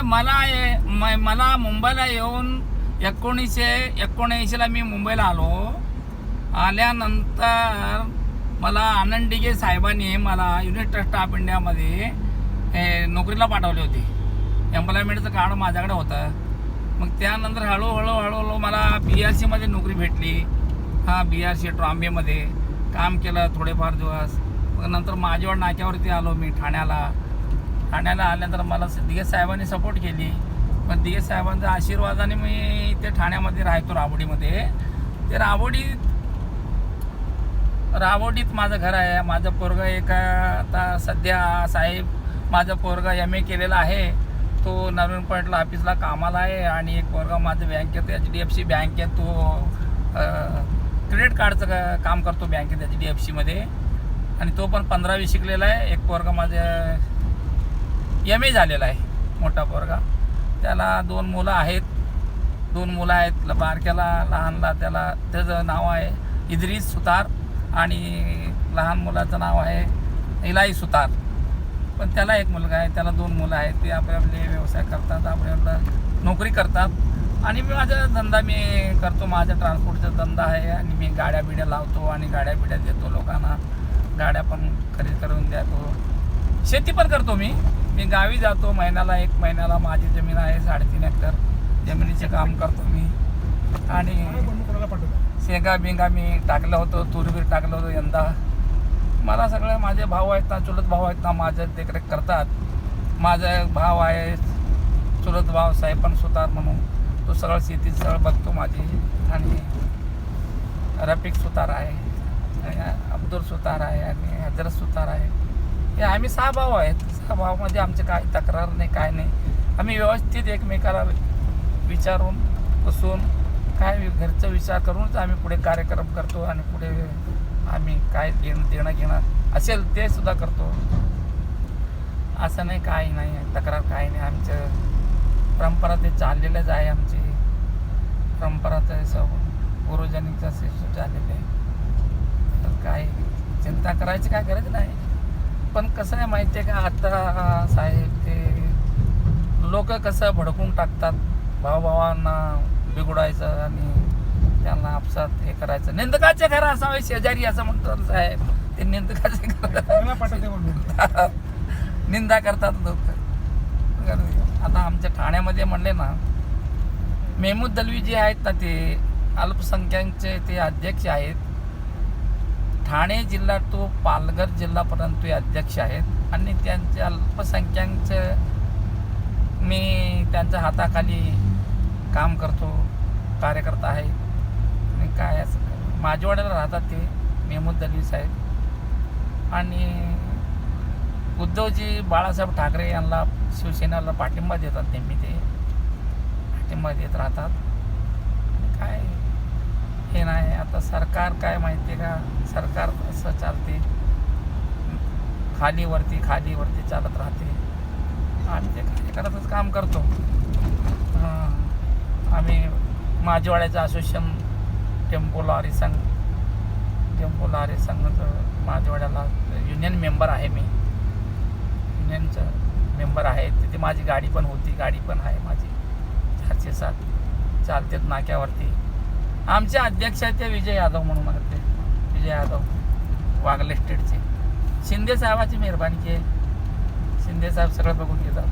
नाही, मला मुंबईला येऊन 1979ला मी मुंबईला आलो. आल्यानंतर मला आनंद डिगे साहेबांनी मला युनिट ट्रस्ट ऑफ इंडियामध्ये नोकरीला पाठवली होती. एम्प्लॉयमेंटचं कार्ड माझ्याकडे होतं. मग त्यानंतर हळूहळू मला BRCमध्ये नोकरी भेटली. BRC ट्रॉम्बेमध्ये काम केलं थोडेफार दिवस. मग नंतर माझ्यावर नाक्यावरती आलो मी ठाण्याला आल्यानंतर मला दिगे साहेबांनी सपोर्ट केली. पण दिगे साहेबांच्या आशीर्वादाने मी ते ठाण्यामध्ये राहतो राबोडीमध्ये. ते राबोडीत माझं घर आहे. माझं पोरगा आता सध्या साहेब माझं पोरगा MA केलेला आहे. तो नवीन पॉईंटला ऑफिसला कामाला आहे. आणि एक पोरगा माझं बँकेत HDFC बँकेत तो क्रेडिट कार्डचं काम करतो बँकेत HDFCमध्ये. आणि तो पण 15वी शिकलेला आहे. एक पोरगा माझं MA झालेला आहे मोठा पोरगा. त्याला 2 मुलं आहेत. बारक्याला लहानला त्याचं नाव आहे इद्रिस सुतार आणि लहान मुलाचं नाव आहे इलाई सुतार. पण त्याला एक मुलगा आहे. त्याला 2 मुलं आहेत. ते आपले व्यवसाय करतात, आपल्याला नोकरी करतात. आणि मी माझा धंदा करतो. माझा ट्रान्सपोर्टचा धंदा आहे. आणि मी गाड्या बिड्या लावतो आणि गाड्या बिड्या देतो लोकांना. गाड्या पण खरेदी करून देतो. शेती पण करतो मी गावी जातो. महिन्याला माझी जमीन आहे 3.5 एकर. जमिनीचे काम करतो मी. आणि शेंगा बिंगा मी टाकलं होतं, तुरबीर टाकलं होतं यंदा. मला सगळे माझे भाऊ आहेत ना, चुलत भाऊ आहेत ना, माझं देखरेख करतात. माझा एक भाव आहे चुलत भाव साहेब पण सुतार म्हणून. तो सगळं शेती सगळं बघतो माझी. आणि रफिक सुतार आहे, अब्दुल सुतार आहे आणि हजरत सुतार आहे. हे आम्ही 6 भाऊ आहेत. 6 भावामध्ये आमचे काही तक्रार नाही, काय नाही. आम्ही व्यवस्थित एकमेकाला विचारून बसून काय घरचा विचार करूनच आम्ही पुढे कार्यक्रम करतो. आणि पुढे आम्ही काय देणं घेणं असेल ते सुद्धा करतो. असं नाही, काही नाही तक्रार, काही नाही. आमचं परंपरा ते चाललेलंच आहे. आमची परंपरा तर गुरुजनीचा शिष्य चाललेलं आहे. तर काय चिंता करायची काय गरज नाही. पण कसं आहे माहिती आहे का, आता साहेब ते लोक कसं भडकून टाकतात. भावांना बिघडायचं आणि त्यांना आपसात हे करायचं. निंदकाचे घर असावे शेजारी असं म्हणतात साहेब. ते निंदकाचे घर निंदा करतात लोक. आता आमच्या ठाण्यामध्ये म्हणले ना, मेहमूद दलवी जे आहेत ना, ते अल्पसंख्याकचे ते अध्यक्ष आहेत. ठाणे जिल्हा तो पालघर जिल्हापर्यंत ते अध्यक्ष आहेत. आणि त्यांच्या अल्पसंख्याकचं मी त्यांच्या हाताखाली काम करतो, कार्यकर्ता आहे. आणि काय असं माझ्यावाड्याला राहतात ते मेहमूद दलवी साहेब. आणि उद्धवजी बाळासाहेब ठाकरे यांना शिवसेनेला पाठिंबा देतात. नेहमी ते पाठिंबा देत राहतात. काय हे नाही. आता सरकार काय माहिती आहे का, सरकार असं चालते, खालीवरती चालत राहते. आम्ही ते कार्यकर्त्याच काम करतो. आम्ही माझेवाड्याचं असोसिएशन टेम्पो लॉरी संघाचं माझेवाड्याला युनियन मेंबर आहे. मी युनियनचं मेंबर आहे. तिथे माझी गाडी पण होती, गाडी पण आहे माझी 407 चालतात नाक्यावरती. आमचे अध्यक्ष आहेत ते विजय यादव म्हणून म्हणते. विजय यादव वागले स्टेटचे. शिंदे साहेबाची मेहरबानी आहे. शिंदे साहेब सगळं बघून घेतात.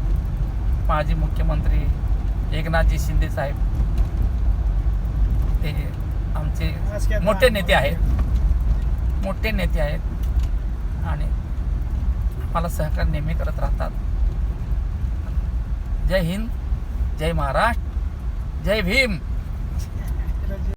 माजी मुख्यमंत्री एकनाथजी शिंदे साहेब ते आमचे मोठे नेते आहेत. आणि मला सहकार नेहमी करत राहतात. जय हिंद, जय महाराष्ट्र, जय भीम.